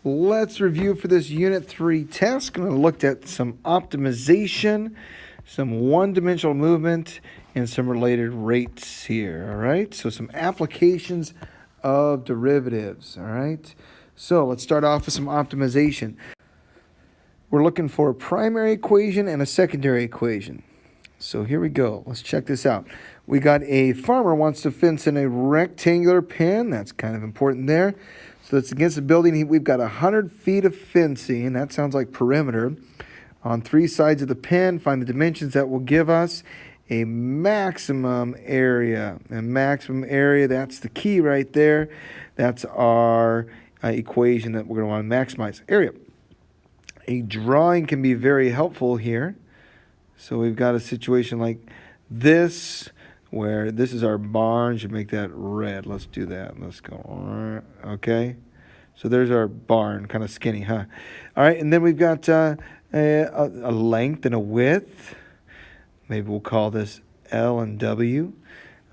Let's review for this Unit 3 test. Going to look at some optimization, some one-dimensional movement, and some related rates here, all right? So some applications of derivatives, all right? So let's start off with some optimization. We're looking for a primary equation and a secondary equation. So here we go. Let's check this out. We got a farmer wants to fence in a rectangular pen. That's kind of important there. So it's against the building. We've got 100 feet of fencing. That sounds like perimeter. On 3 sides of the pen, find the dimensions that will give us a maximum area. And maximum area, that's the key right there. That's our equation that we're going to want to maximize. Area. A drawing can be very helpful here. So we've got a situation like this, where this is our barn. Should make that red. Let's do that. Let's go. Okay. So there's our barn, kind of skinny, huh? All right, and then we've got a length and a width. Maybe we'll call this L and W.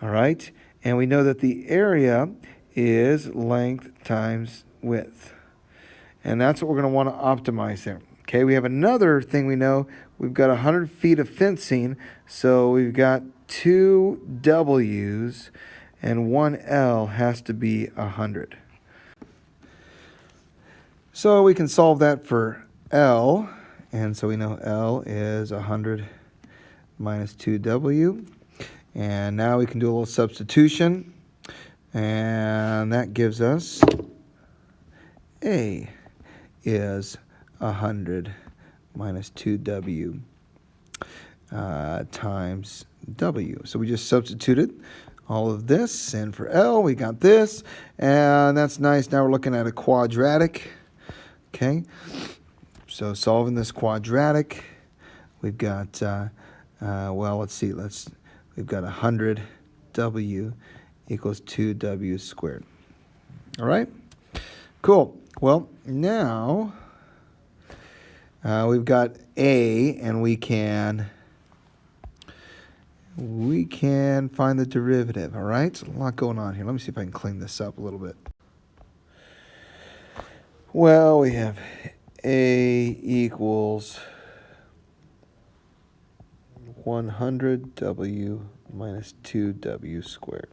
All right, and we know that the area is length times width. And that's what we're going to want to optimize there. Okay, we have another thing we know. We've got 100 feet of fencing, so we've got 2 W's, and 1 L has to be 100. So we can solve that for L, and so we know L is 100 minus 2W. And now we can do a little substitution, and that gives us A is 100 minus 2W times W. So we just substituted all of this, and for L we got this, and that's nice. Now we're looking at a quadratic. Okay, so solving this quadratic, we've got well, let's see, we've got 100W equals 2W squared. All right, cool. Well, now we've got A, and we can find the derivative. All right, so a lot going on here. Let me see if I can clean this up a little bit. Well, we have A equals 100W minus 2W squared.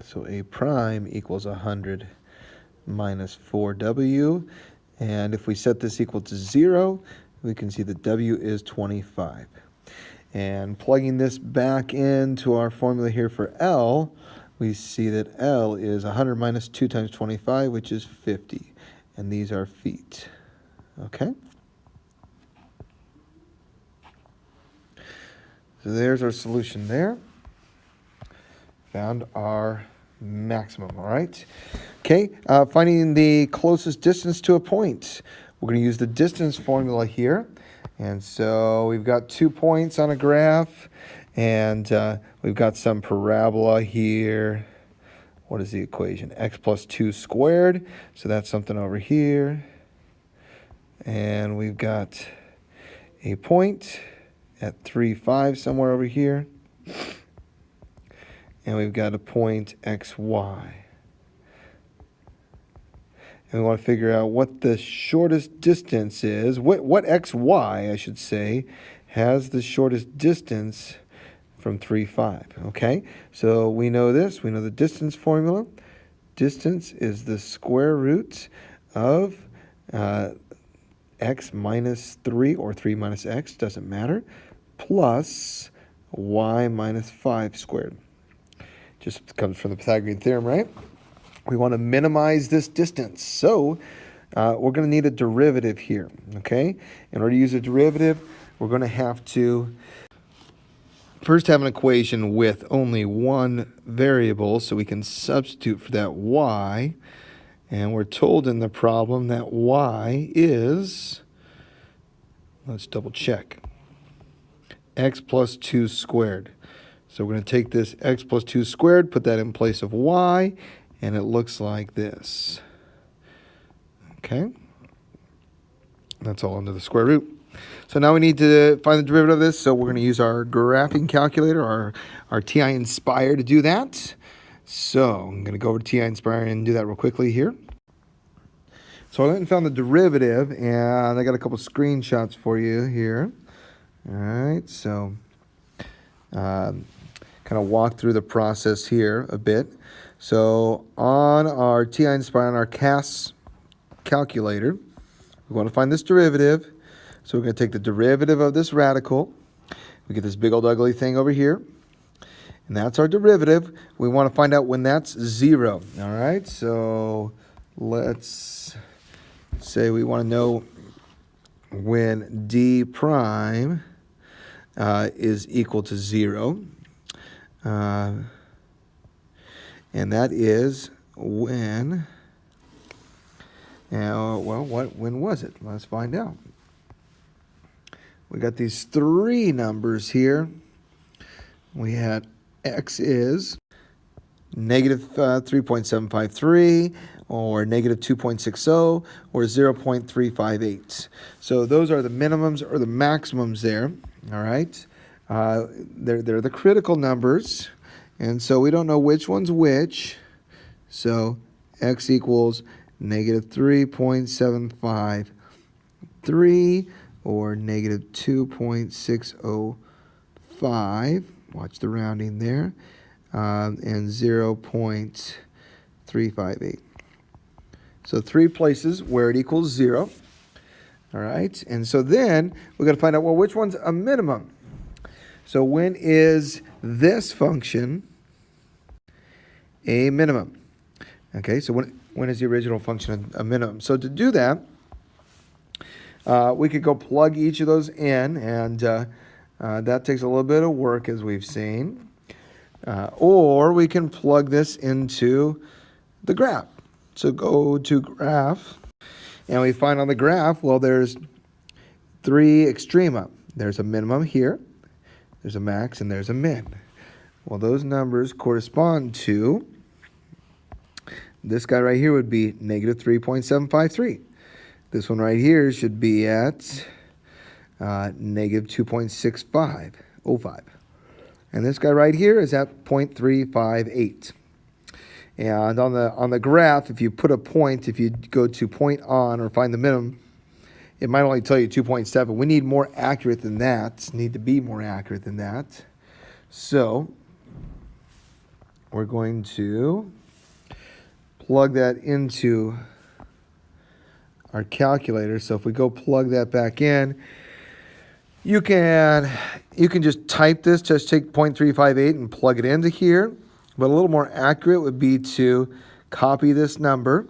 So A prime equals 100 minus 4W. And if we set this equal to 0, we can see that W is 25. And plugging this back into our formula here for L, we see that L is 100 minus 2 times 25, which is 50. And these are feet. Okay? So there's our solution there. Found our maximum, all right? Okay, finding the closest distance to a point. We're going to use the distance formula here. And so we've got 2 points on a graph, and we've got some parabola here. What is the equation? X plus 2 squared. So that's something over here. And we've got a point at 3, 5 somewhere over here. And we've got a point XY. And we want to figure out what the shortest distance is. What XY, I should say, has the shortest distance from 3, 5. Okay? So we know this. We know the distance formula. Distance is the square root of x minus 3 or 3 minus x, doesn't matter, plus y minus 5 squared. Just comes from the Pythagorean theorem, right? We want to minimize this distance. So we're going to need a derivative here, okay? In order to use a derivative, we're going to have to first have an equation with only one variable, so we can substitute for that y. And we're told in the problem that y is, let's double check, x plus 2 squared. So we're going to take this x plus 2 squared, put that in place of y, and it looks like this. Okay? That's all under the square root. So now we need to find the derivative of this, so we're going to use our graphing calculator, our TI Inspire, to do that. So I'm going to go over to TI Inspire and do that real quickly here. So I went and found the derivative, and I got a couple screenshots for you here. All right, so kind of walk through the process here a bit. So on our TI Inspire, on our CAS calculator, we want to find this derivative. So we're going to take the derivative of this radical. We get this big old ugly thing over here. And that's our derivative. We want to find out when that's 0. All right, so let's say we want to know when d prime is equal to 0. And that is when, when was it? Let's find out. We got these 3 numbers here. We had x is negative 3.753 or negative 2.60 or 0.358. So those are the minimums or the maximums there. All right. They're the critical numbers. And so we don't know which one's which. So x equals negative 3.753 or negative 2.605. Watch the rounding there. And 0.358. So 3 places where it equals 0. All right. And so then we're going to find out, well, which one's a minimum? So when is this function a minimum? Okay, so when is the original function a minimum? So to do that, we could go plug each of those in, and that takes a little bit of work, as we've seen. Or we can plug this into the graph. So go to graph, and we find on the graph, well, there's 3 extrema. There's a minimum here, there's a max, and there's a min. Well, those numbers correspond to, this guy right here would be negative 3.753. This one right here should be at negative 2.6505. And this guy right here is at 0.358. And on the graph, if you put a point, if you go to point on or find the minimum, it might only tell you 2.7. We need more accurate than that. Need to be more accurate than that. So we're going to plug that into our calculator. So if we go plug that back in, you can just type this, just take 0.358 and plug it into here. But a little more accurate would be to copy this number.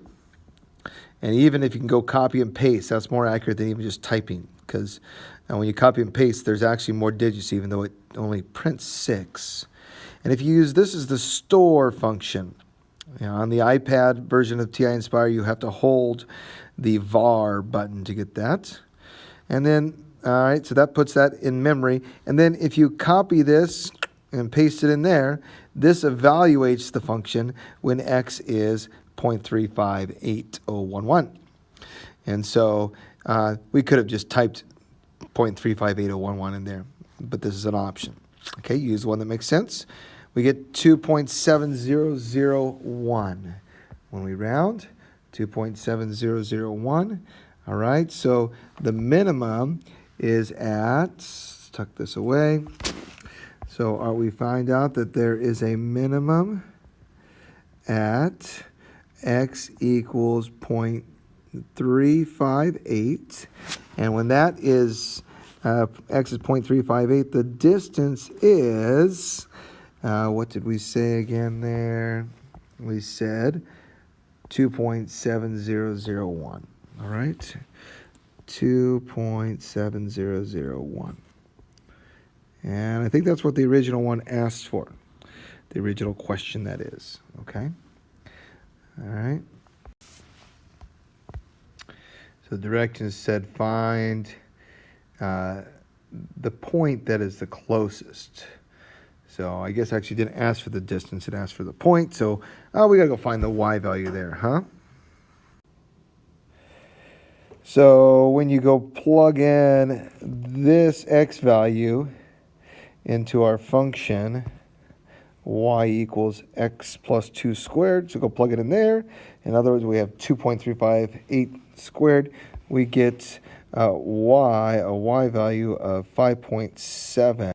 And even if you can go copy and paste, that's more accurate than even just typing. Because when you copy and paste, there's actually more digits, even though it only prints 6. And if you use this as the store function, on the iPad version of TI Inspire, you have to hold the var button to get that. And then, all right, so that puts that in memory. And then if you copy this and paste it in there, this evaluates the function when x is 0.358011. And so we could have just typed 0.358011 in there, but this is an option. Okay, use one that makes sense. We get 2.7001 when we round, 2.7001. All right, so the minimum is at, let's tuck this away. So we find out that there is a minimum at x equals 0.358. And when that is, x is 0.358, the distance is, what did we say again there? We said 2.7001. All right, 2.7001. And I think that's what the original one asked for. The original question, that is. Okay? All right. So the directions said find the point that is the closest. So I guess I actually didn't ask for the distance. It asked for the point. So we got to go find the y value there, huh? So when you go plug in this x value into our function, y equals x plus 2 squared. So go plug it in there. In other words, we have 2.358 squared. We get a y value of 5.7.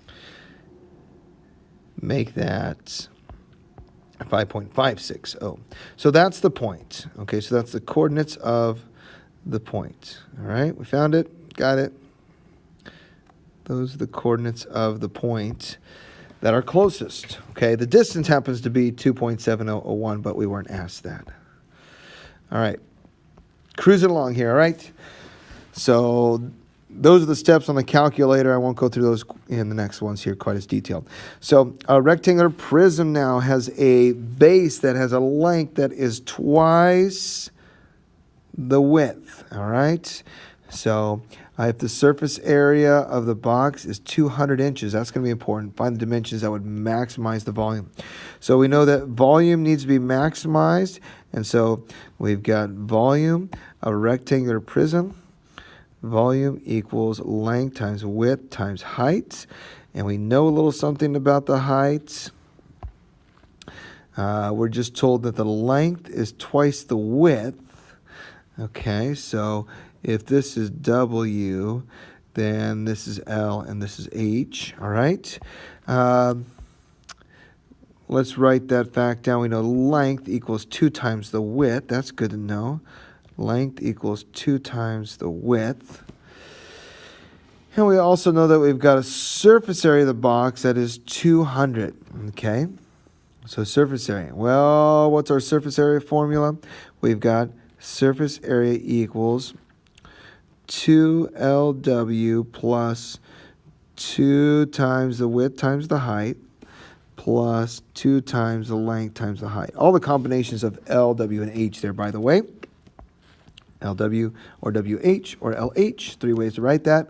Make that 5.560. So that's the point. Okay, so that's the coordinates of the point. All right, we found it. Got it. Those are the coordinates of the point that are closest. Okay, the distance happens to be 2.7001, but we weren't asked that. All right, cruising along here, all right? So those are the steps on the calculator. I won't go through those in the next ones here quite as detailed. So a rectangular prism now has a base that has a length that is twice the width, all right? So if the surface area of the box is 200 inches, that's going to be important. Find the dimensions that would maximize the volume. So we know that volume needs to be maximized, and so we've got volume of a rectangular prism. Volume equals length times width times height. And we know a little something about the height. We're just told that the length is twice the width. Okay, so if this is W, then this is L and this is H. All right. Let's write that fact down. We know length equals 2 times the width. That's good to know. Length equals 2 times the width. And we also know that we've got a surface area of the box that is 200. Okay? So surface area. Well, what's our surface area formula? We've got surface area equals 2LW plus 2 times the width times the height plus 2 times the length times the height. All the combinations of L, W, and H there, by the way. LW or WH or LH, 3 ways to write that.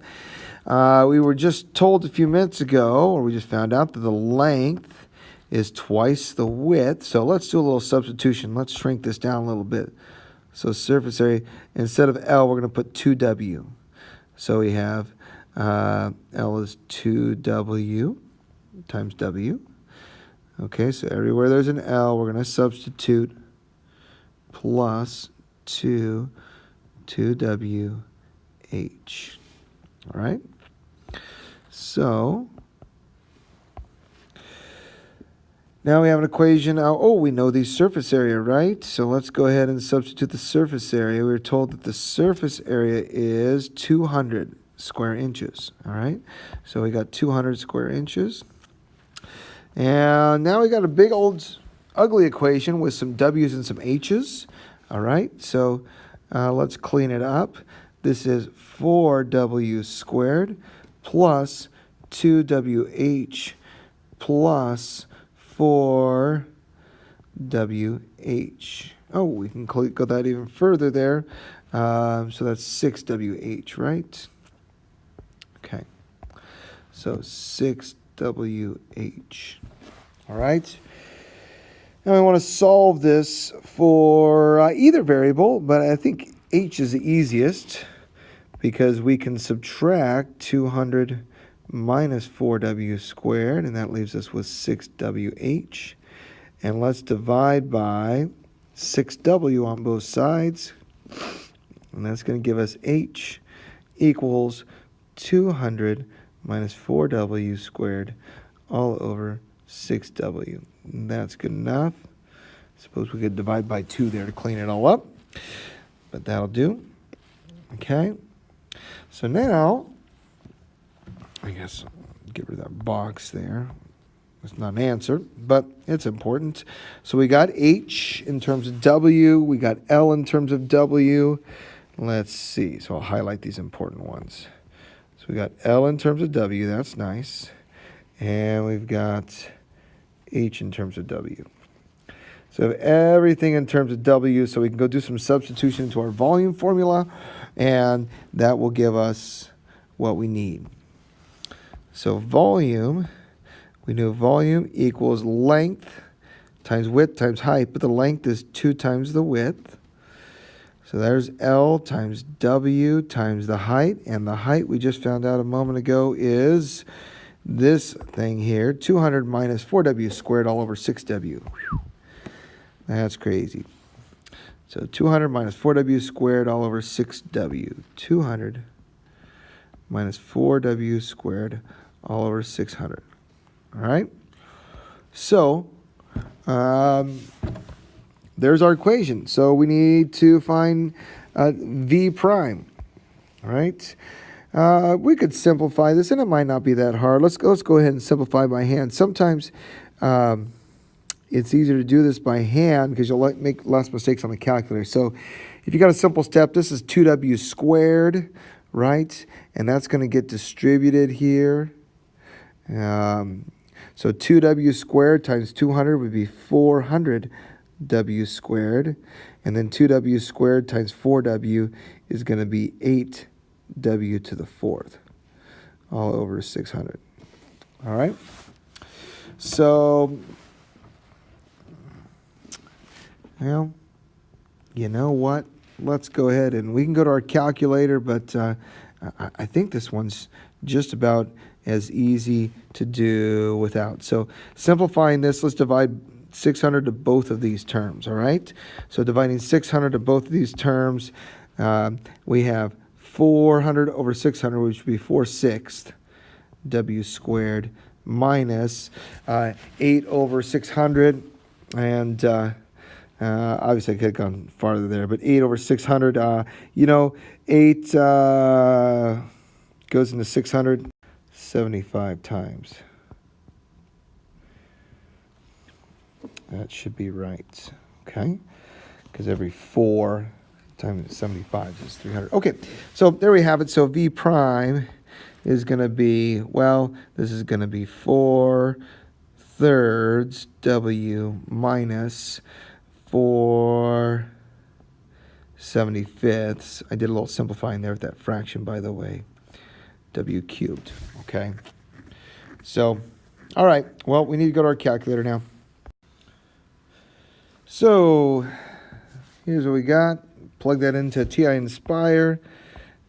We were just told a few minutes ago, or we just found out, that the length is twice the width. So let's do a little substitution. Let's shrink this down a little bit. So surface area, instead of L, we're going to put 2W. So we have L is 2W times W. Okay, so everywhere there's an L, we're going to substitute plus 2WH. All right? So now we have an equation. Oh, we know the surface area, right? So let's go ahead and substitute the surface area. We were told that the surface area is 200 square inches. All right? So we got 200 square inches. And now we got a big old ugly equation with some W's and some H's. All right? So let's clean it up. This is 4W squared plus 2WH plus 4WH. Oh, we can go that even further there. So that's 6WH, right? Okay. So 6WH. All right. Now we want to solve this for either variable, but I think H is the easiest because we can subtract 200 minus 4W squared, and that leaves us with 6WH. And let's divide by 6W on both sides, and that's going to give us H equals 200 minus 4W squared all over 6W. And that's good enough. Suppose we could divide by 2 there to clean it all up, but that'll do. Okay. So now, I guess get rid of that box there. It's not an answer, but it's important. So we got H in terms of W. We got L in terms of W. Let's see. So I'll highlight these important ones. So we got L in terms of W. That's nice. And we've got H in terms of W. So we have everything in terms of W, so we can go do some substitution to our volume formula, and that will give us what we need. So volume, we know volume equals length times width times height, but the length is 2 times the width. So there's L times W times the height, and the height we just found out a moment ago is this thing here, 200 minus 4w squared all over 6w. Whew. That's crazy. So 200 minus 4w squared all over 6w. 200 minus 4w squared all over 600. All right? So there's our equation. So we need to find v prime. All right? We could simplify this, and it might not be that hard. Let's go ahead and simplify by hand. Sometimes it's easier to do this by hand because you'll make less mistakes on the calculator. So if you got a simple step, this is 2w squared, right? And that's going to get distributed here. So 2w squared times 200 would be 400w squared. And then 2w squared times 4w is going to be 8w to the fourth, all over 600. All right? So, well, you know what? Let's go ahead and we can go to our calculator, but I think this one's just about as easy to do without. So simplifying this, let's divide 600 to both of these terms, all right? So dividing 600 to both of these terms, we have 400 over 600, which would be 4/6 w squared minus 8 over 600, and obviously I could have gone farther there, but 8 over 600, 8 goes into 600 75 times. That should be right, okay? Because every 4 times 75 is 300. Okay, so there we have it. So v prime is going to be, well, this is going to be 4/3 w minus 4/75. I did a little simplifying there with that fraction, by the way. W cubed, okay? So, all right, well, we need to go to our calculator now. So, here's what we got. Plug that into TI Inspire,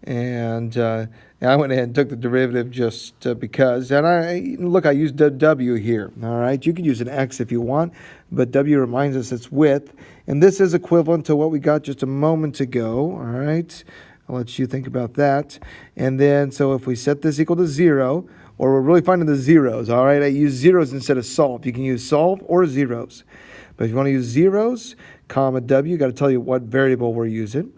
and I went ahead and took the derivative just because. And I used W here, all right? You can use an X if you want, but W reminds us it's width, and this is equivalent to what we got just a moment ago, all right? I'll let you think about that. And then, so if we set this equal to 0, or we're really finding the zeros, all right? I use zeros instead of solve. You can use solve or zeros. But if you want to use zeros, comma W, got to tell you what variable we're using.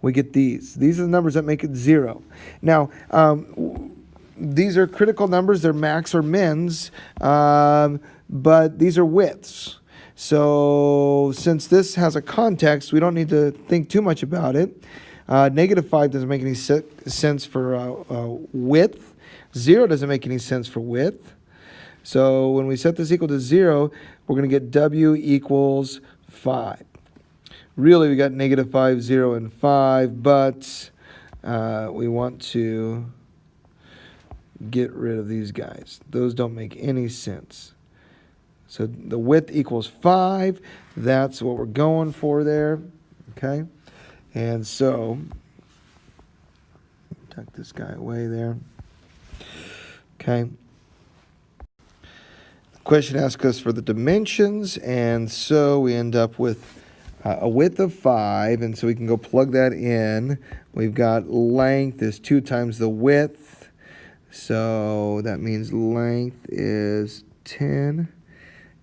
We get these. These are the numbers that make it 0. Now, these are critical numbers. They're max or mins, but these are widths. So since this has a context, we don't need to think too much about it. -5 doesn't make any sense for width. 0 doesn't make any sense for width. So when we set this equal to 0, we're going to get W equals 5. Really, we got -5, 0, and 5, but we want to get rid of these guys. Those don't make any sense. So the width equals 5. That's what we're going for there, okay? And so, tuck this guy away there. Okay. The question asks us for the dimensions, and so we end up with a width of 5, and so we can go plug that in. We've got length is 2 times the width, so that means length is 10.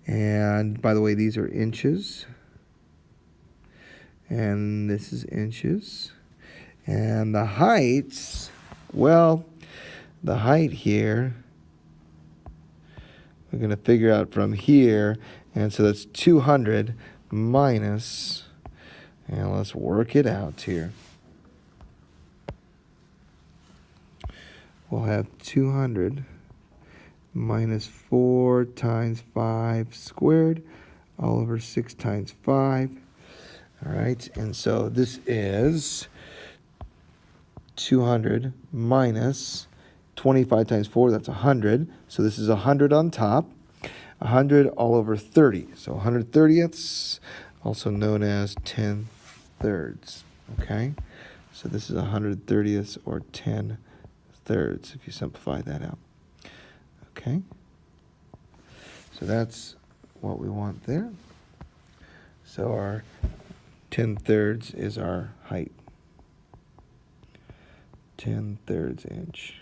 And by the way, these are inches. And this is inches. And the heights, well, the height here, we're going to figure out from here. And so that's 200 minus, and let's work it out here. We'll have 200 minus 4 times 5 squared all over 6 times 5. All right, and so this is 200 minus 25 times 4, that's 100. So this is 100 on top, 100 all over 30. So 130ths, also known as 10/3, okay? So this is 130ths or 10/3 if you simplify that out. Okay. So that's what we want there. So our 10/3 is our height. 10/3 inch,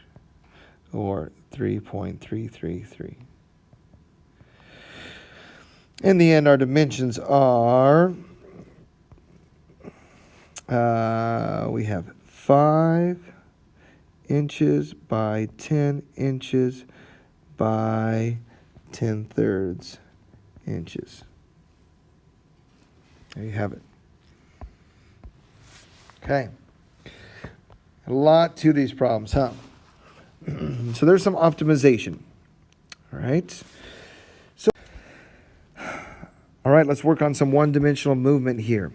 or 3.333. In the end, our dimensions are, we have 5 inches by 10 inches by 10/3 inches. There you have it. Okay. A lot to these problems, huh? So there's some optimization. All right. All right, let's work on some one-dimensional movement here.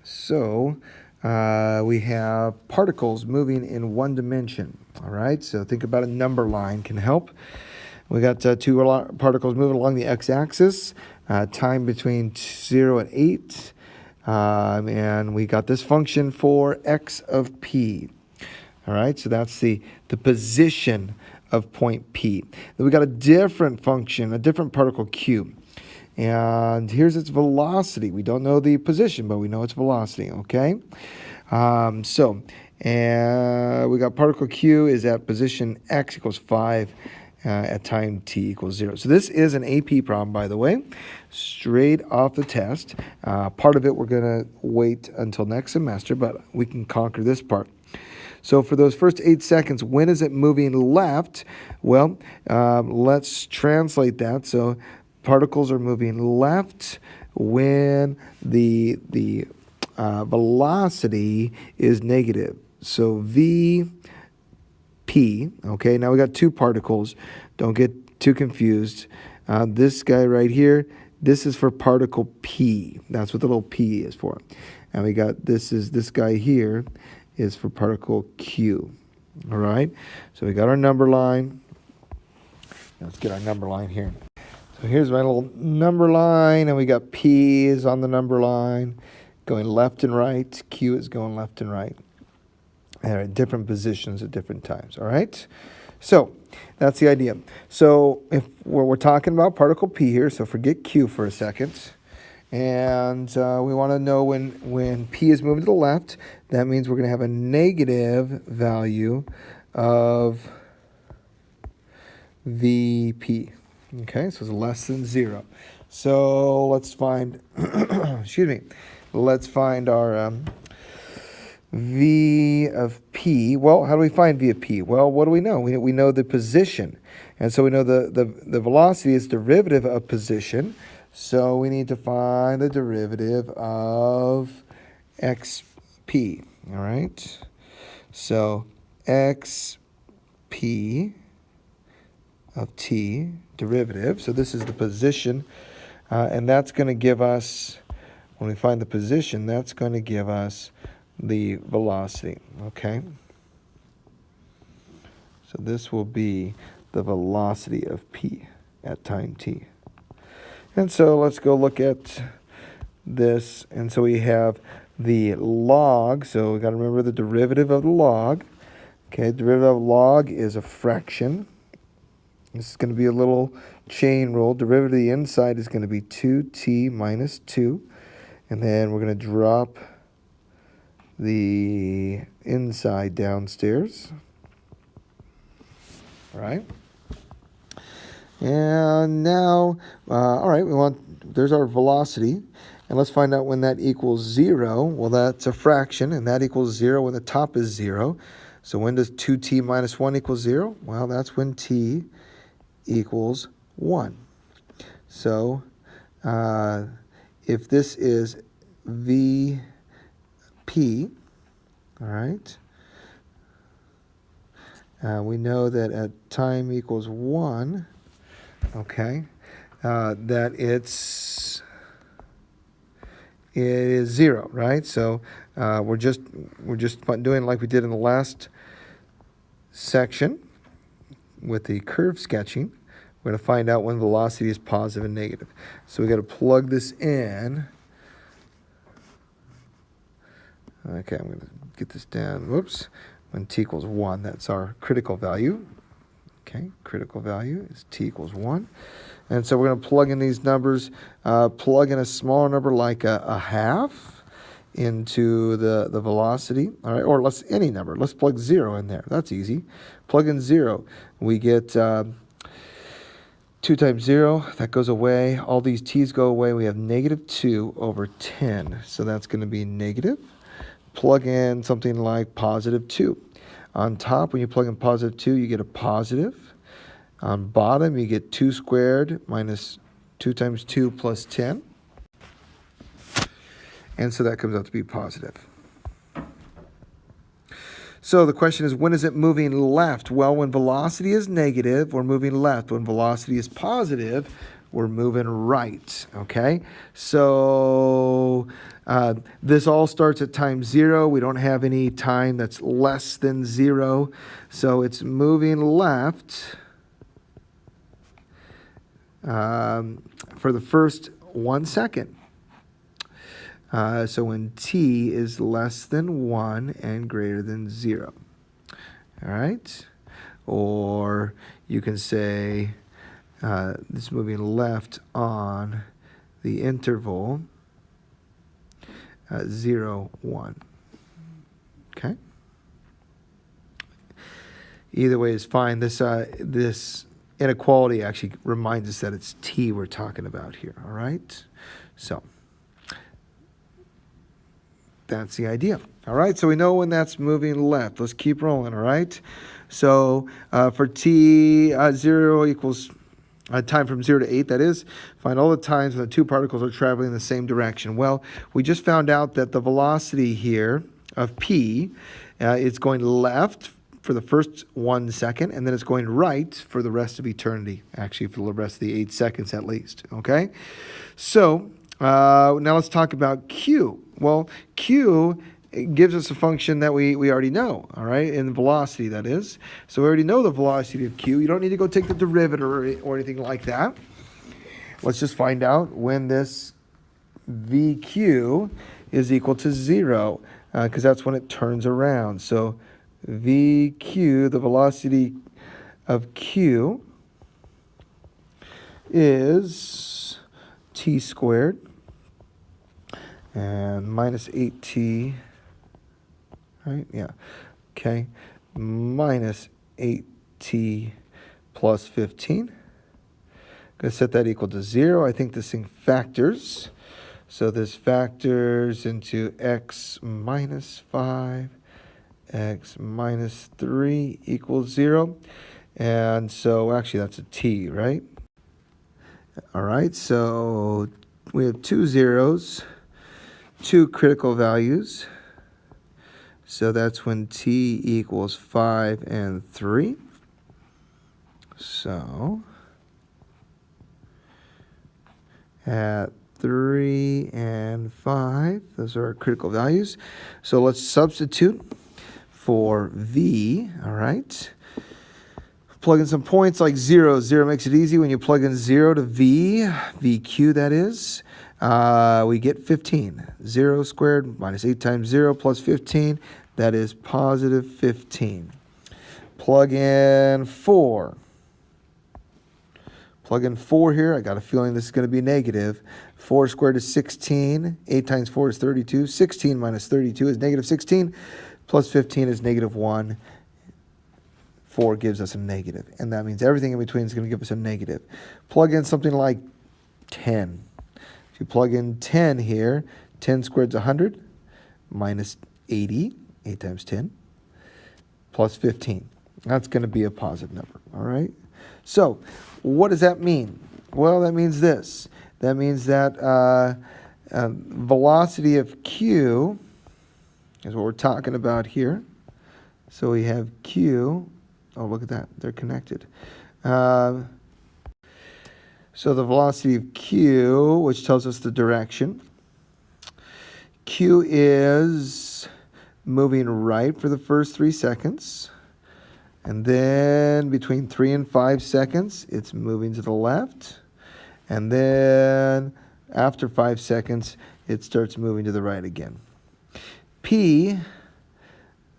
So we have particles moving in one dimension. All right, so think about a number line can help. We got 2 particles moving along the x-axis, time between 0 and 8. And we got this function for x of p. All right, so that's the position of point P. Then we got a different function, a different particle q. And here's its velocity. We don't know the position, but we know its velocity, okay? And we got particle q is at position x equals 5 at time t equals 0. So this is an AP problem, by the way, straight off the test. Part of it we're going to wait until next semester, but we can conquer this part. So for those first 8 seconds, when is it moving left? Well, let's translate that. So particles are moving left when the velocity is negative. So VP, okay, now we got 2 particles. Don't get too confused. This guy right here, this is for particle P. That's what the little P is for. And we got this guy here is for particle Q. All right, so we got our number line. Let's get our number line here. So here's my little number line, and we got P is on the number line, going left and right. Q is going left and right. They're at different positions at different times, all right? So that's the idea. So if we're talking about particle P here, so forget Q for a second. And we want to know when P is moving to the left, that means we're going to have a negative value of VP. Okay, so it's less than 0. So let's find, excuse me, let's find our V of P. Well, how do we find V of P? Well, what do we know? We know the position. And so we know the velocity is derivative of position. So we need to find the derivative of xp. All right? So xp of t, derivative. So this is the position. And that's going to give us, when we find the position, that's going to give us the velocity. Okay? So this will be the velocity of p at time t. And so let's go look at this. And so we have the log. So we got to remember the derivative of the log. Okay, derivative of log is a fraction. This is going to be a little chain rule. Derivative of the inside is going to be 2t minus 2. And then we're going to drop the inside downstairs. All right. And now, all right, there's our velocity. And let's find out when that equals 0. Well, that's a fraction, and that equals 0 when the top is 0. So when does 2t minus 1 equal 0? Well, that's when t equals 1. So if this is VP, all right, we know that at time equals 1, okay, that it is 0, right? So we're just doing like we did in the last section with the curve sketching. We're going to find out when velocity is positive and negative. So we got to plug this in. Okay, I'm going to get this down. Whoops. When t equals 1, that's our critical value. Okay, critical value is t equals 1. And so we're going to plug in these numbers, plug in a smaller number like a half into the velocity, all right, or any number. Let's plug 0 in there. That's easy. Plug in 0. We get 2 times 0. That goes away. All these t's go away. We have negative 2 over 10. So that's going to be negative. Plug in something like positive 2. On top, when you plug in positive 2, you get a positive. On bottom, you get 2 squared minus 2 times 2 plus 10. And so that comes out to be positive. So the question is, when is it moving left? Well, when velocity is negative, we're moving left. When velocity is positive, we're moving right, okay? So this all starts at time 0. We don't have any time that's less than 0. So it's moving left for the first 1 second. So when t is less than 1 and greater than 0. All right? Or you can say this is moving left on the interval 0, 1. Okay? Either way is fine. This inequality actually reminds us that it's t we're talking about here. All right? So that's the idea. All right, so we know when that's moving left. Let's keep rolling, all right? So for t, 0 equals time from 0 to 8, that is. Find all the times when the two particles are traveling in the same direction. Well, we just found out that the velocity here of p is going left for the first 1 second, and then it's going right for the rest of eternity, actually for the rest of the 8 seconds at least, okay? So now let's talk about q. Well, q gives us a function that we already know, all right, in velocity, that is. So we already know the velocity of q. You don't need to go take the derivative or anything like that. Let's just find out when this vq is equal to 0, because that's when it turns around. So vq, the velocity of q, is t squared and minus 8t, right? Yeah. Okay. Minus 8t plus 15. Going to set that equal to 0. I think this thing factors. So this factors into x minus 5, x minus 3 equals 0. And so actually that's a t, right? All right, so we have 2 zeros, 2 critical values. So that's when t equals 5 and 3. So at 3 and 5, those are our critical values. So let's substitute for v, all right? Plug in some points like 0. 0 makes it easy. When you plug in 0 to v, vq that is, we get 15. 0 squared minus 8 times 0 plus 15, that is positive 15. Plug in 4. Plug in 4 here. I got a feeling this is going to be negative. 4 squared is 16. 8 times 4 is 32. 16 minus 32 is negative 16. Plus 15 is negative 1. 4 gives us a negative, and that means everything in between is going to give us a negative. Plug in something like 10. If you plug in 10 here, 10 squared is 100, minus 80, 8 times 10, plus 15. That's going to be a positive number, all right? So what does that mean? Well, that means this. That means that velocity of q is what we're talking about here. So we have q. Oh, look at that. They're connected. So the velocity of q, which tells us the direction. Q is moving right for the first 3 seconds. And then between 3 and 5 seconds, it's moving to the left. And then after 5 seconds, it starts moving to the right again. P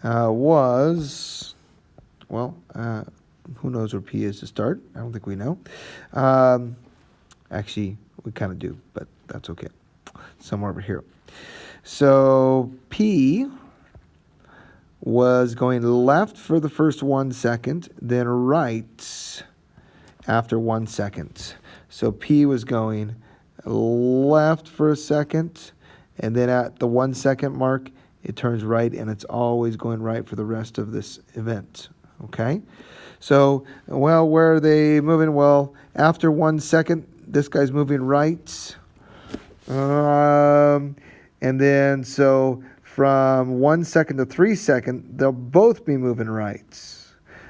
was... Well, who knows where P is to start? I don't think we know. Actually, we kind of do, but that's okay. Somewhere over here. So P was going left for the first 1 second, then right after 1 second. So P was going left for a second, and then at the 1 second mark, it turns right, and it's always going right for the rest of this event. Okay? So, well, where are they moving? Well, after 1 second, this guy's moving right. And then, so from 1 second to 3 seconds, they'll both be moving right.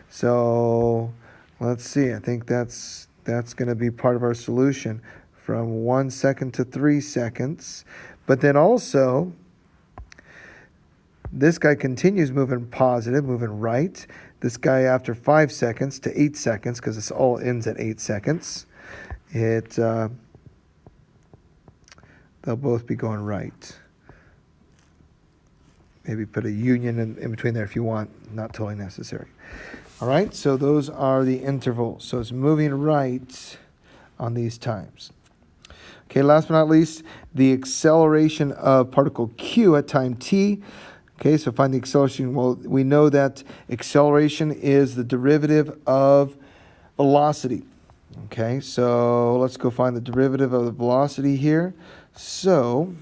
So, let's see. I think that's going to be part of our solution from 1 second to 3 seconds. But then also, this guy continues moving positive, moving right. This guy after 5 seconds to 8 seconds, because this all ends at 8 seconds, they'll both be going right. Maybe put a union in between there if you want, not totally necessary. All right, so those are the intervals. So it's moving right on these times. Okay, last but not least, the acceleration of particle q at time t. Okay, so find the acceleration. Well, we know that acceleration is the derivative of velocity. Okay, so let's go find the derivative of the velocity here. So,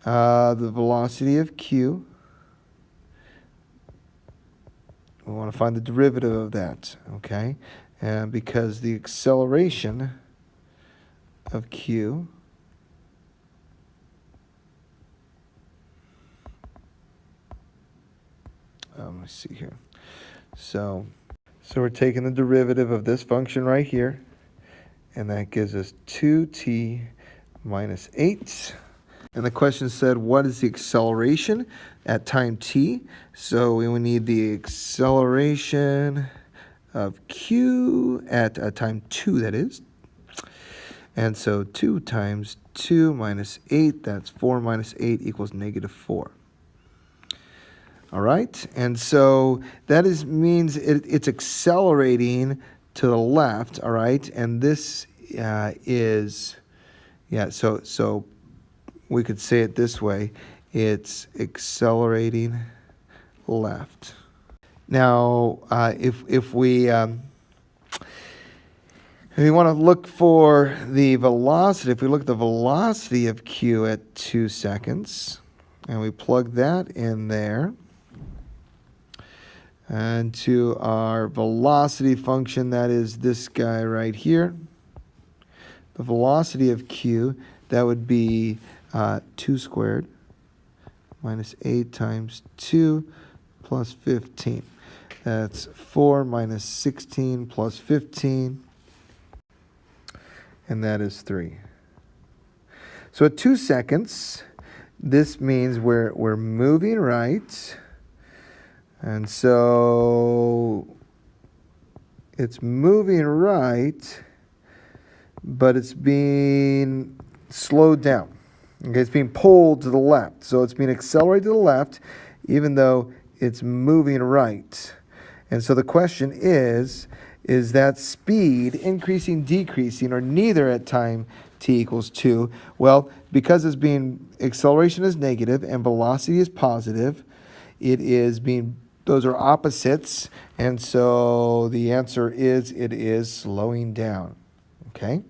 the velocity of q, we want to find the derivative of that, okay? And because the acceleration of q let me see here. So we're taking the derivative of this function right here, and that gives us 2t minus 8. And the question said, what is the acceleration at time t? So we would need the acceleration of q at time 2, that is. And so 2 times 2 minus 8, that's 4 minus 8 equals negative 4. All right, and so that means it's accelerating to the left, all right? And this so we could say it this way. It's accelerating left. Now, if we want to look for the velocity, if we look at the velocity of q at 2 seconds, and we plug that in there, and to our velocity function, that is this guy right here, the velocity of q, that would be 2 squared minus 8 times 2 plus 15. That's 4 minus 16 plus 15, and that is 3. So at 2 seconds, this means we're moving right. And so it's moving right, but it's being slowed down. Okay, it's being pulled to the left. So it's being accelerated to the left, even though it's moving right. And so the question is that speed increasing, decreasing, or neither at time t equals 2? Well, because acceleration is negative and velocity is positive, those are opposites, and so the answer is it is slowing down. Okay?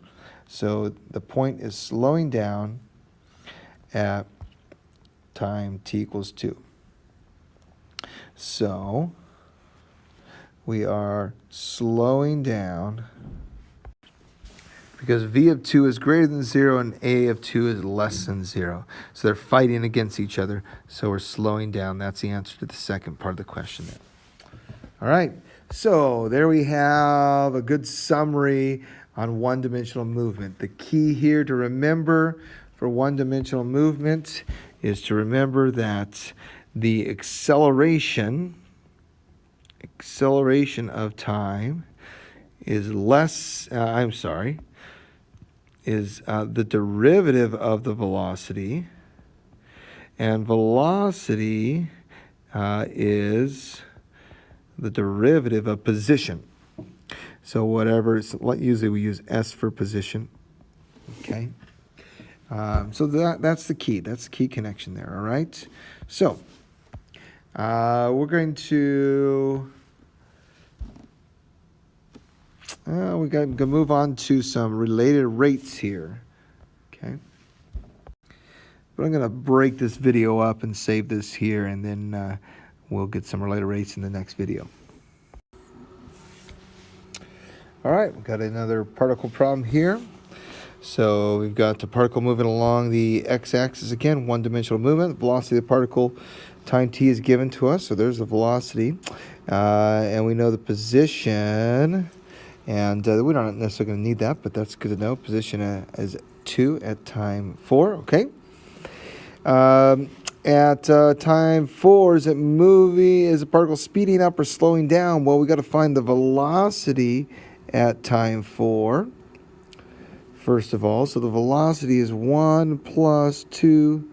So the point is slowing down at time t equals 2. So we are slowing down because v of 2 is greater than 0 and a of 2 is less than 0. So they're fighting against each other, so we're slowing down. That's the answer to the second part of the question there. All right, so there we have a good summary on one-dimensional movement. The key here to remember for one-dimensional movement is to remember that the acceleration of time is the derivative of the velocity, and velocity is the derivative of position. So whatever, usually we use S for position. Okay. So that's the key. That's the key connection there. All right. So we're going to we got to move on to some related rates here. Okay. But I'm going to break this video up and save this here, and then we'll get some related rates in the next video. All right, we've got another particle problem here. So we've got the particle moving along the x-axis again, one-dimensional movement. Velocity of the particle, time t is given to us, so there's the velocity. And we know the position, and we're not necessarily going to need that, but that's good to know. Position is 2 at time 4, okay? At time 4, is the particle speeding up or slowing down? Well, we got to find the velocity at time 4. First of all, so the velocity is 1 plus 2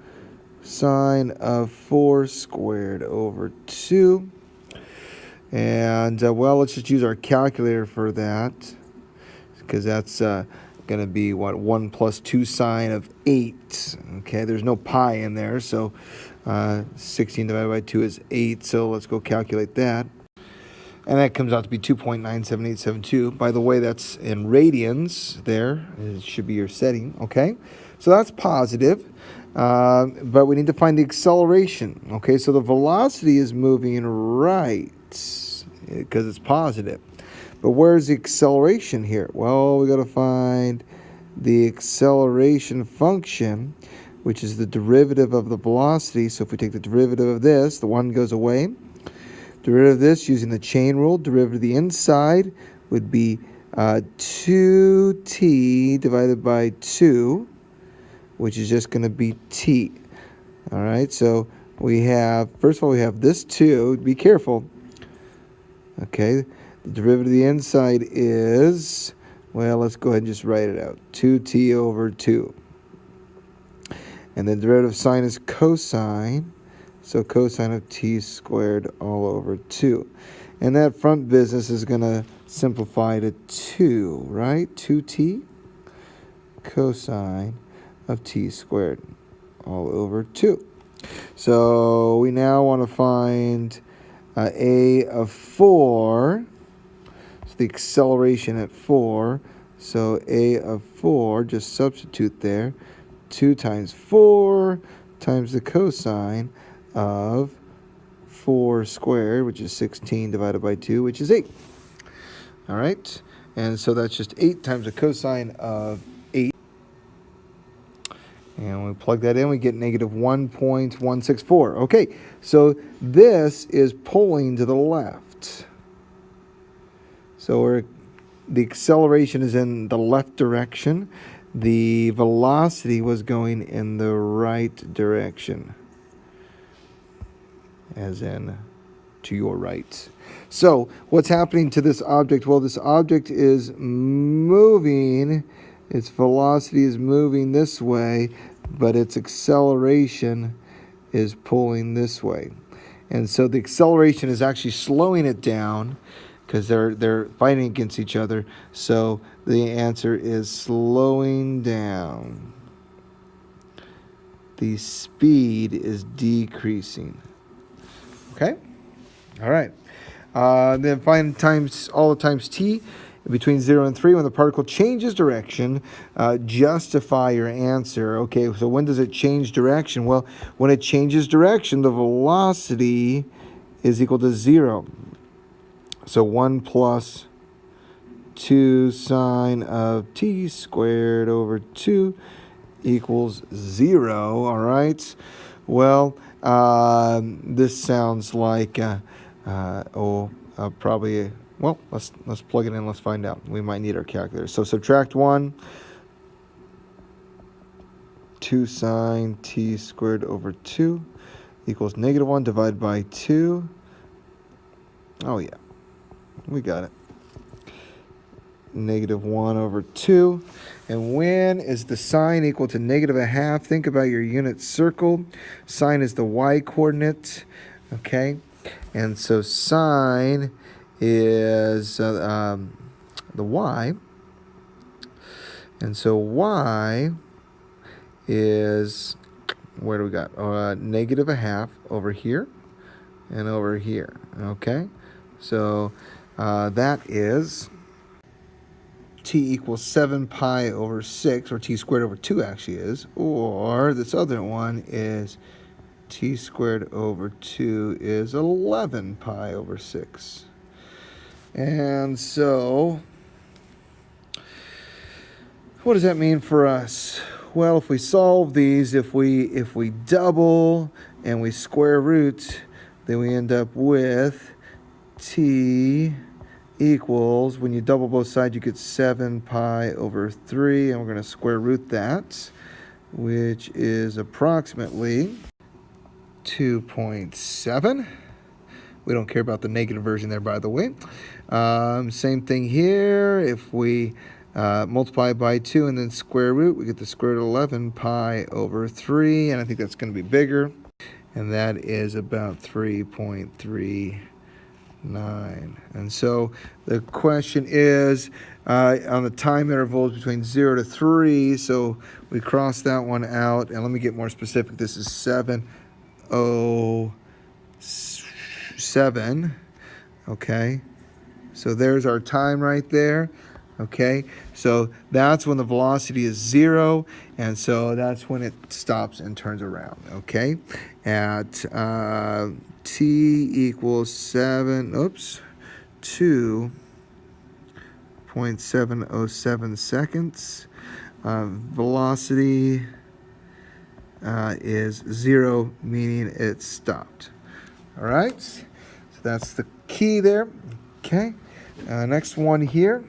sine of 4 squared over 2. And, well, let's just use our calculator for that, because that's going to be, 1 plus 2 sine of 8. Okay, there's no pi in there, so 16 divided by 2 is 8, so let's go calculate that. And that comes out to be 2.97872. By the way, that's in radians there. It should be your setting, okay? So that's positive, but we need to find the acceleration, okay? So the velocity is moving right because it's positive. But where's the acceleration here? Well, we got to find the acceleration function, which is the derivative of the velocity. So if we take the derivative of this, the 1 goes away. Derivative of this using the chain rule, derivative of the inside would be 2t divided by 2, which is just going to be t. All right, so we have, first of all, we have this 2. Be careful. Okay, the derivative of the inside is, well, let's go ahead and just write it out. 2t over 2. And then derivative of sine is cosine. So cosine of t squared all over 2. And that front business is going to simplify to 2, right? 2t cosine of t squared all over 2. So we now want to find a of 4. So the acceleration at 4. So a of 4, just substitute there. 2 times 4 times the cosine of 4 squared, which is 16 divided by 2, which is 8. All right, and so that's just 8 times the cosine of 8. And we plug that in, we get negative 1.164. Okay, so this is pulling to the left. So the acceleration is in the left direction. The velocity was going in the right direction, as in to your right. So what's happening to this object? Well, this object is moving. Its velocity is moving this way, but its acceleration is pulling this way. And so the acceleration is actually slowing it down because they're fighting against each other. So the answer is slowing down. The speed is decreasing. Okay? All right. Then find all the times t between 0 and 3. When the particle changes direction, justify your answer. Okay, so when does it change direction? Well, when it changes direction, the velocity is equal to 0. So 1 plus 2 sine of t squared over 2 equals 0. All right. Well, this sounds like probably. Well, let's plug it in. Let's find out. We might need our calculator. So subtract 1. 2 sine t squared over 2 equals negative 1 divided by 2. Oh yeah, we got it. Negative 1 over 2. And when is the sine equal to negative 1/2? Think about your unit circle. Sine is the y coordinate. Okay. And so sine is the y. And so y is, where do we got? Negative a half over here and over here. Okay? So that is t equals 7 pi over 6, or t squared over 2 actually is. Or this other one is t squared over 2 is 11 pi over 6. And so what does that mean for us? Well, if we solve these, if we double and we square root, then we end up with t equals, when you double both sides, you get 7 pi over 3, and we're going to square root that, which is approximately 2.7. We don't care about the negative version there, by the way. Same thing here. If we multiply by 2 and then square root, we get the square root of 11 pi over 3, and I think that's going to be bigger, and that is about 3.39. And so the question is on the time intervals between 0 to 3, so we cross that one out, and let me get more specific. This is 7:07. Okay, so there's our time right there. Okay, so that's when the velocity is 0, and so that's when it stops and turns around. Okay, at t equals 2.707 seconds, velocity is 0, meaning it stopped. All right, so that's the key there. Okay, next one here.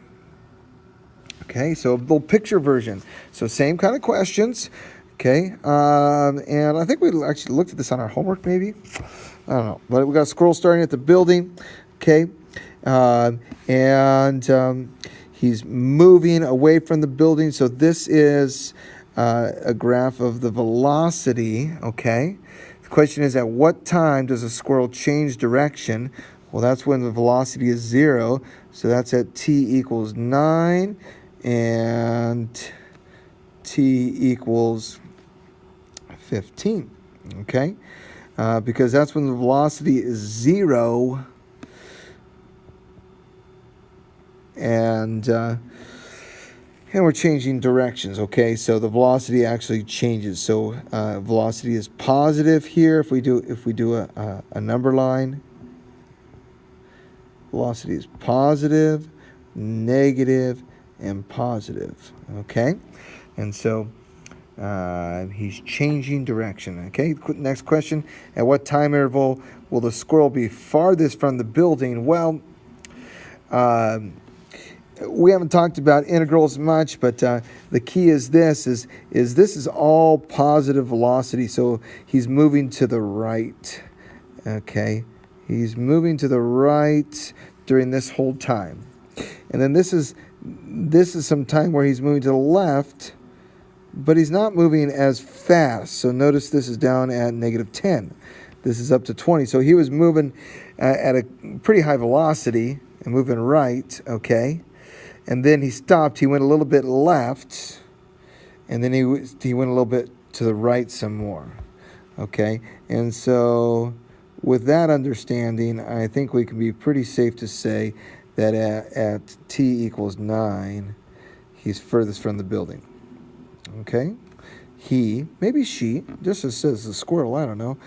Okay, so a little picture version. So same kind of questions. Okay, and I think we actually looked at this on our homework, maybe. I don't know, but we got a squirrel starting at the building. Okay, and he's moving away from the building. So this is a graph of the velocity. Okay, the question is, at what time does a squirrel change direction? Well, that's when the velocity is 0. So that's at t equals 9. And t equals 15, okay? Because that's when the velocity is 0, and we're changing directions, okay? So the velocity actually changes. So velocity is positive here. If we do a number line, velocity is positive, negative, and positive. Okay, and so he's changing direction. Okay, next question: at what time interval will the squirrel be farthest from the building? Well, we haven't talked about integrals much, but the key is this: is this is all positive velocity, so he's moving to the right. Okay, he's moving to the right during this whole time, and then this is some time where he's moving to the left, but he's not moving as fast. So notice this is down at -10. This is up to 20. So he was moving at a pretty high velocity and moving right, okay? And then he stopped. He went a little bit left, and then he went a little bit to the right some more, okay? And so with that understanding, I think we can be pretty safe to say that at t equals 9, he's furthest from the building. Okay? He, maybe she, just as says the squirrel, I don't know,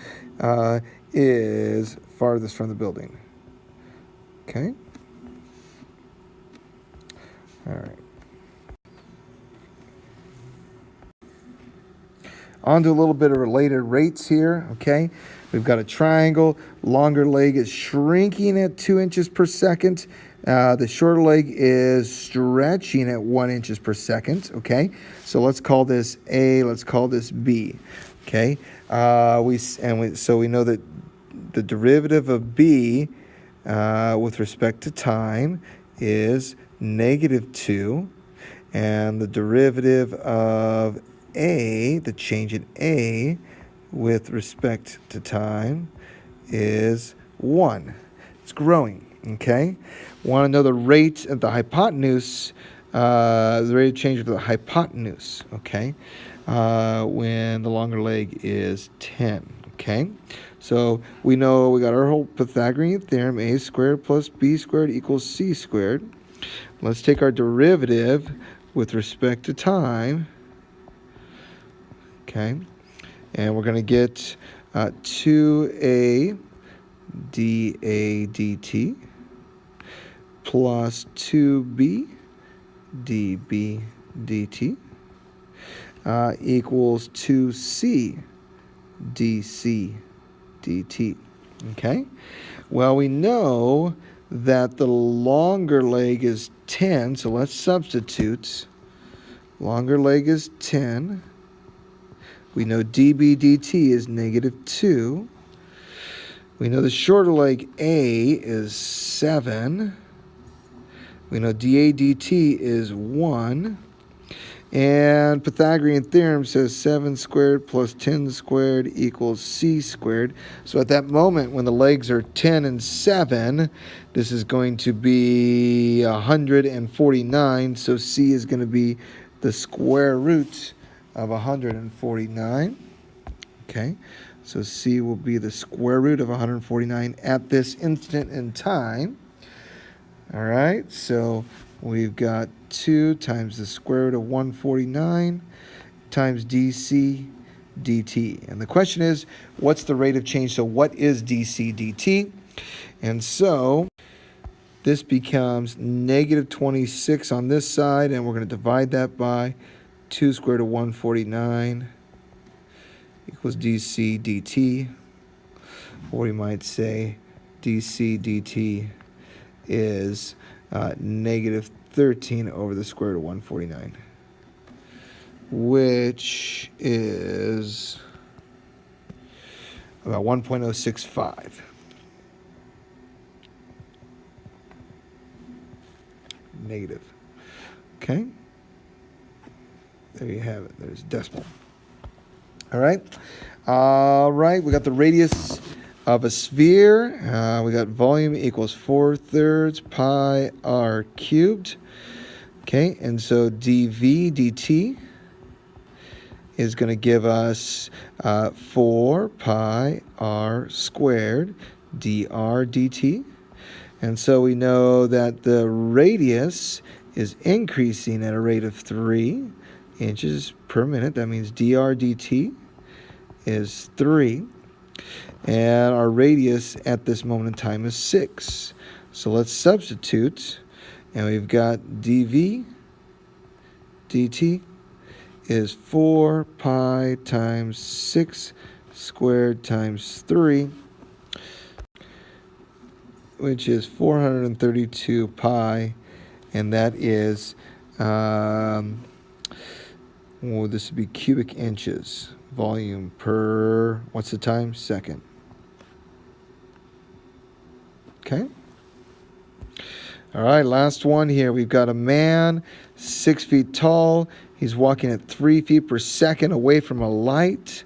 is farthest from the building. Okay? All right. On to a little bit of related rates here, okay? We've got a triangle. Longer leg is shrinking at 2 inches per second. The shorter leg is stretching at 1 inches per second, okay? So let's call this A, let's call this B, okay? So we know that the derivative of B with respect to time is -2, and the derivative of A, the change in A with respect to time, is 1. It's growing, okay? Want to know the rate of the hypotenuse, the rate of change of the hypotenuse, okay? When the longer leg is 10, okay? So we know we got our whole Pythagorean theorem, a squared plus b squared equals c squared. Let's take our derivative with respect to time, okay? And we're going to get 2a dA dt plus 2b dB dt equals 2c dC dt. Okay? Well, we know that the longer leg is 10, so let's substitute. Longer leg is 10. We know dB dt is -2. We know the shorter leg A is 7. We know dA dt is 1. And Pythagorean theorem says 7 squared plus 10 squared equals c squared. So at that moment, when the legs are 10 and 7, this is going to be 149. So c is going to be the square root of 149. Okay, so c will be the square root of 149 at this instant in time. All right, so we've got 2 times the square root of 149 times dc dt. And the question is, what's the rate of change? So what is dc dt? And so this becomes -26 on this side, and we're going to divide that by 2 squared root of 149 equals dc dt. Or we might say dc dt is -13 over the square root of 149, which is about 1.065. Negative. Okay? There you have it. There's decimal. All right? All right, we got the radius of a sphere. We got volume equals 4/3 pi r cubed. Okay, and so dV dt is going to give us 4 pi r squared dr dt. And so we know that the radius is increasing at a rate of 3 inches per minute. That means dr dt is 3. And our radius at this moment in time is 6. So let's substitute. And we've got dV dt is 4 pi times 6 squared times 3, which is 432 pi. And that is, this would be cubic inches. Volume per, what's the time? Second. Okay. All right, last one here. We've got a man, 6 feet tall. He's walking at 3 feet per second away from a light.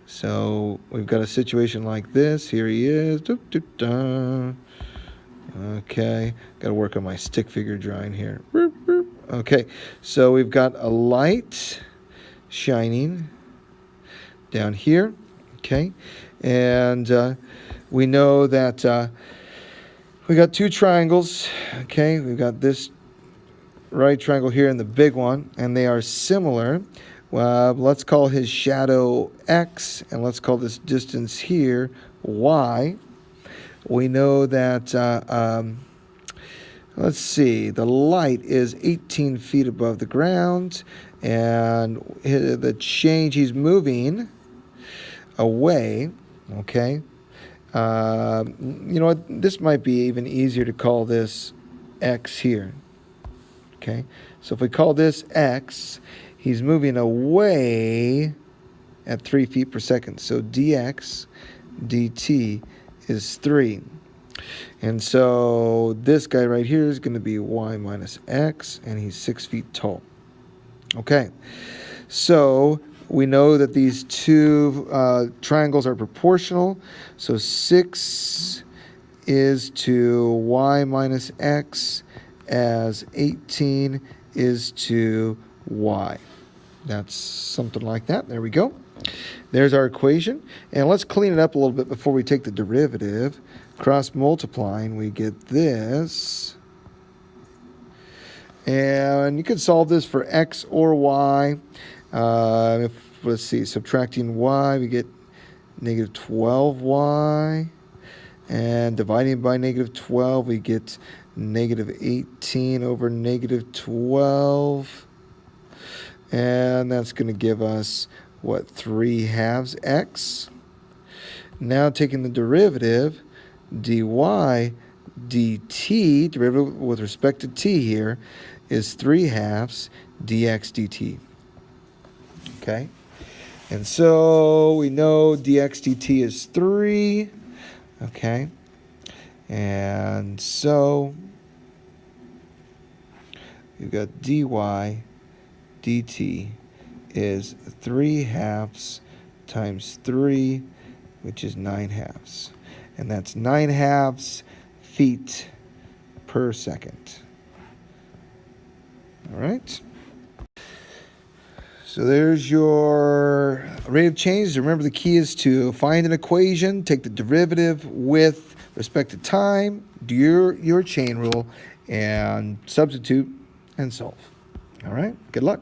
So we've got a situation like this. Here he is. Okay, got to work on my stick figure drawing here. Okay, so we've got a light shining down here. Okay, and we know that we got 2 triangles. Okay, we've got this right triangle here and the big one, and they are similar. Let's call his shadow X, and let's call this distance here Y. We know that, let's see, the light is 18 feet above the ground, and the change, he's moving away, okay? You know what, this might be even easier to call this X here, okay? So if we call this X, he's moving away at 3 feet per second. So dx dt is 3. And so this guy right here is going to be y minus x, and he's 6 feet tall. Okay, so we know that these 2 triangles are proportional. So 6 is to y minus x as 18 is to y. That's something like that. There we go. There's our equation. And let's clean it up a little bit before we take the derivative. Cross multiplying, we get this. And you can solve this for x or y. Let's see, subtracting y, we get negative 12y. And dividing by negative 12, we get negative 18 over negative 12. And that's going to give us, what, 3/2 x. Now taking the derivative, dy dt, derivative with respect to t here, is 3/2 dx dt. Okay? And so we know dx dt is 3. Okay? And so we've got dy dt is 3/2 times 3, which is 9/2. And that's 9/2 feet per second. All right. So there's your rate of change. Remember, the key is to find an equation, take the derivative with respect to time, do your chain rule, and substitute and solve. All right. Good luck.